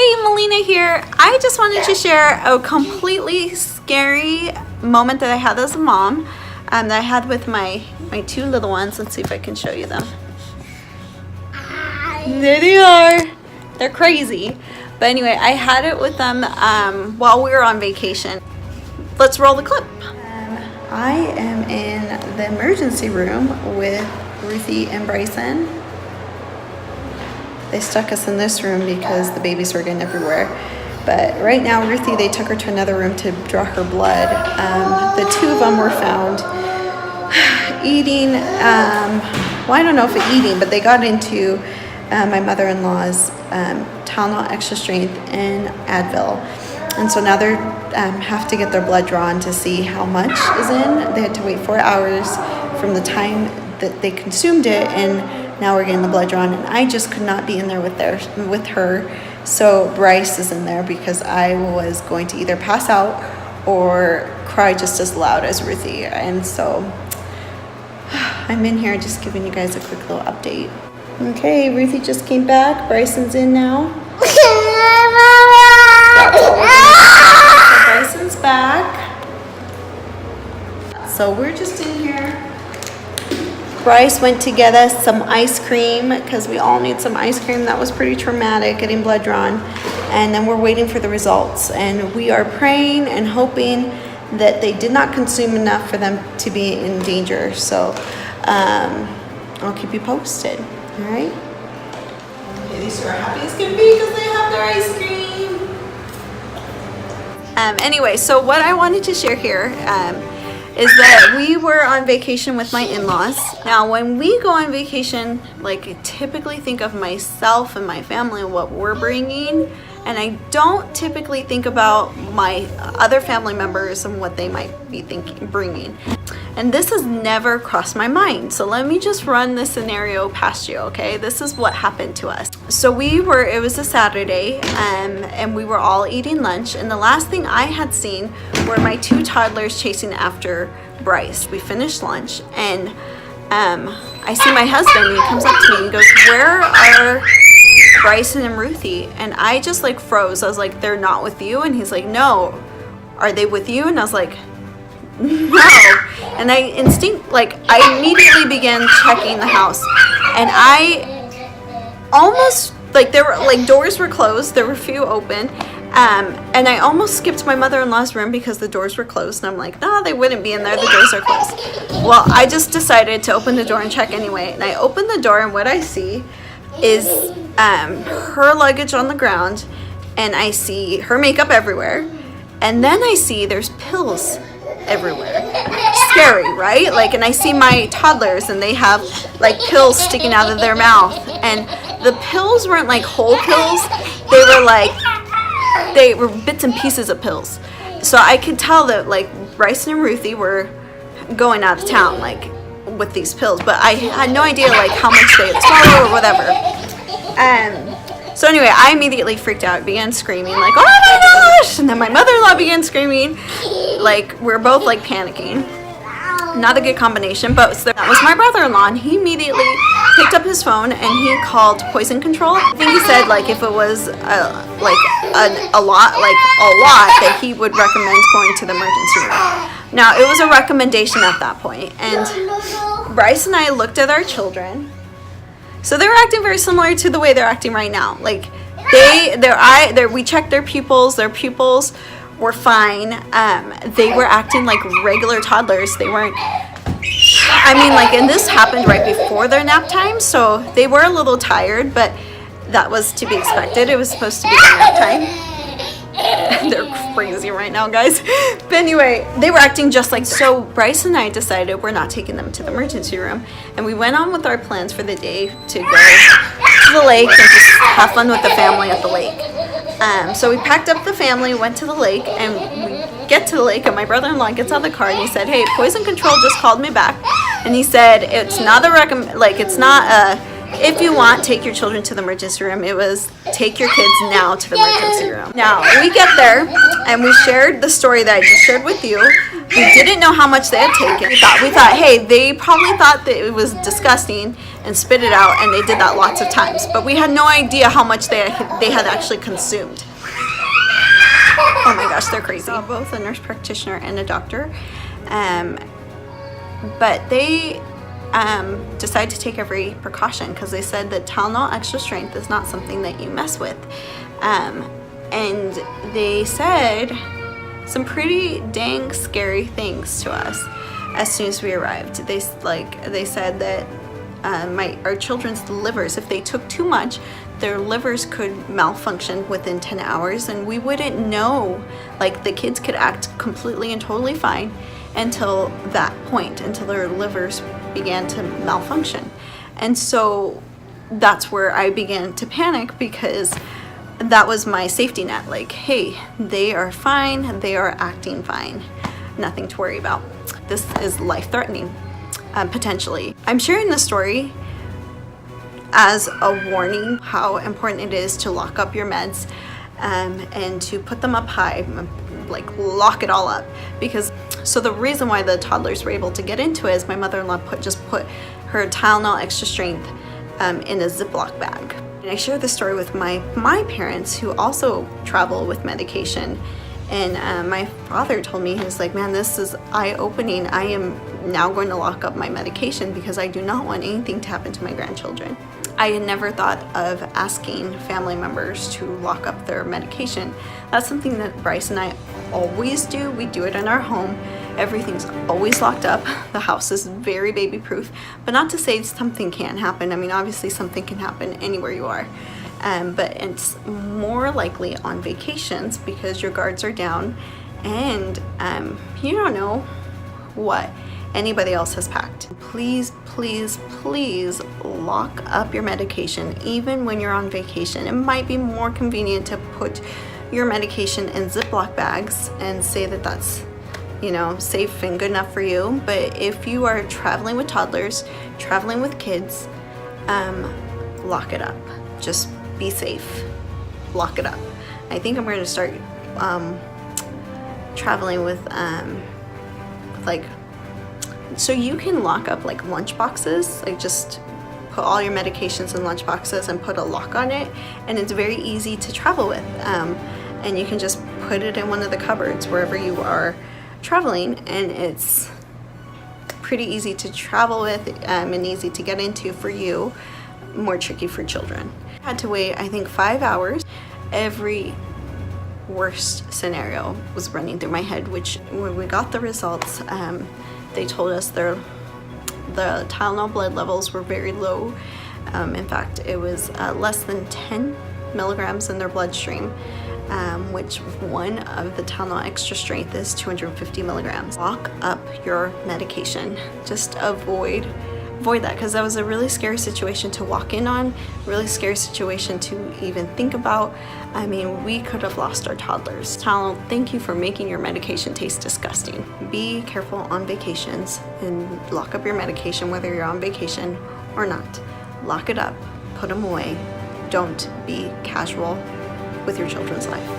Hey, Melina here. I just wanted to share a completely scary moment that I had as a mom that I had with my two little ones. Let's see if I can show you them. There they are. They're crazy. But anyway, I had it with them while we were on vacation. Let's roll the clip. I am in the emergency room with Ruthie and Bryson. They stuck us in this room because the babies were getting everywhere. But right now, Ruthie, they took her to another room to draw her blood. The two of them were found eating, well, I don't know if eating, but they got into my mother-in-law's Tylenol Extra Strength and Advil. And so now they have to get their blood drawn to see how much is in. They had to wait 4 hours from the time that they consumed it, and now we're getting the blood drawn, and I just could not be in there with her. So Bryce is in there because I was going to either pass out or cry just as loud as Ruthie. And so I'm in here just giving you guys a quick little update. Okay, Ruthie just came back. Bryson's in now. So Bryson's back. So we're just in here. Bryce went to get us some ice cream because we all need some ice cream. That was pretty traumatic, getting blood drawn. And then we're waiting for the results. And we are praying and hoping that they did not consume enough for them to be in danger. So I'll keep you posted. All right? Okay, these two are happy as can be because they have their ice cream. Anyway, so what I wanted to share here is that we were on vacation with my in-laws. Now, when we go on vacation, like, I typically think of myself and my family and what we're bringing, and I don't typically think about my other family members and what they might be bringing. And this has never crossed my mind. So let me just run this scenario past you, okay? This is what happened to us. So it was a Saturday, and we were all eating lunch, and the last thing I had seen were my two toddlers chasing after Bryce. We finished lunch, and I see my husband, and he comes up to me and goes, "Where are Bryson and Ruthie?" And I just like froze. I was like, "They're not with you?" And he's like, "No." "Are they with you?" And I was like, "No." And I immediately began checking the house, and I almost, like, there were, like, doors were closed, there were a few open, and I almost skipped my mother-in-law's room because the doors were closed, and I'm like, no, they wouldn't be in there, the doors are closed. Well, I just decided to open the door and check anyway, and I opened the door, and what I see is her luggage on the ground, and I see her makeup everywhere, and then I see there's pills everywhere. Scary, right? Like, and I see my toddlers, and they have like pills sticking out of their mouth, and the pills weren't like whole pills, they were bits and pieces of pills. So I could tell that, like, Bryson and Ruthie were going out of town, like, with these pills, but I had no idea, like, how much they had swallowed or whatever. So anyway, I immediately freaked out, began screaming, like, "Oh my gosh!" And then my mother-in-law began screaming, like, we're both, like, panicking. Not a good combination, but that was my brother-in-law, and he immediately picked up his phone and he called poison control. I think he said, like, if it was a lot, that he would recommend going to the emergency room. Now, it was a recommendation at that point, and Bryce and I looked at our children. So they were acting very similar to the way they're acting right now. Like, we checked their pupils. Their pupils were fine. They were acting like regular toddlers. They weren't, I mean, like, and this happened right before their nap time, so they were a little tired, but that was to be expected. It was supposed to be their nap time. They're crazy right now, guys. But anyway, they were acting just like, so Bryce and I decided we're not taking them to the emergency room, and we went on with our plans for the day to go to the lake and just have fun with the family at the lake. So we packed up the family, went to the lake, and we get to the lake, and my brother-in-law gets out of the car, and he said, "Hey, poison control just called me back, and he said it's not if you want, take your children to the emergency room. It was, take your kids now to the emergency room." Now, we get there, and we shared the story that I just shared with you. We didn't know how much they had taken. We thought, hey, they probably thought that it was disgusting and spit it out, and they did that lots of times. But we had no idea how much they had actually consumed. Oh my gosh, they're crazy. Both a nurse practitioner and a doctor. But they decided to take every precaution because they said that Tylenol extra strength is not something that you mess with. And they said some pretty dang scary things to us as soon as we arrived. They said that our children's livers, if they took too much, their livers could malfunction within 10 hours, and we wouldn't know. Like, the kids could act completely and totally fine until that point, until their livers began to malfunction. And so that's where I began to panic, because that was my safety net. Like, hey, they are fine, they are acting fine, nothing to worry about. This is life-threatening, potentially. I'm sharing this story as a warning how important it is to lock up your meds, and to put them up high, like lock it all up. Because so the reason why the toddlers were able to get into it is my mother-in-law just put her Tylenol extra strength in a Ziploc bag. And I shared this story with my parents, who also travel with medication. And my father told me, he was like, man, this is eye-opening. I am now going to lock up my medication because I do not want anything to happen to my grandchildren. I had never thought of asking family members to lock up their medication. That's something that Bryce and I always do. We do it in our home. Everything's always locked up. The house is very baby-proof, but not to say something can't happen. I mean, obviously something can happen anywhere you are. But it's more likely on vacations because your guards are down, and you don't know what anybody else has packed. Please, please, please lock up your medication even when you're on vacation. It might be more convenient to put your medication in Ziploc bags and say that that's, you know, safe and good enough for you. But if you are traveling with toddlers, traveling with kids, lock it up. Just be safe. Lock it up. I think I'm going to start traveling with like, so you can lock up like lunch boxes, like just put all your medications in lunch boxes and put a lock on it, and it's very easy to travel with. And you can just put it in one of the cupboards wherever you are traveling, and it's pretty easy to travel with, and easy to get into for you, more tricky for children. I had to wait, I think, 5 hours. Every worst scenario was running through my head, which when we got the results, they told us the Tylenol blood levels were very low. In fact, it was less than 10 milligrams in their bloodstream, which one of the Tylenol extra strength is 250 milligrams. Lock up your medication. Just avoid that, because that was a really scary situation to walk in on, really scary situation to even think about. I mean, we could have lost our toddlers. Tylenol, thank you for making your medication taste disgusting. Be careful on vacations and lock up your medication, whether you're on vacation or not. Lock it up, put them away. Don't be casual with your children's life.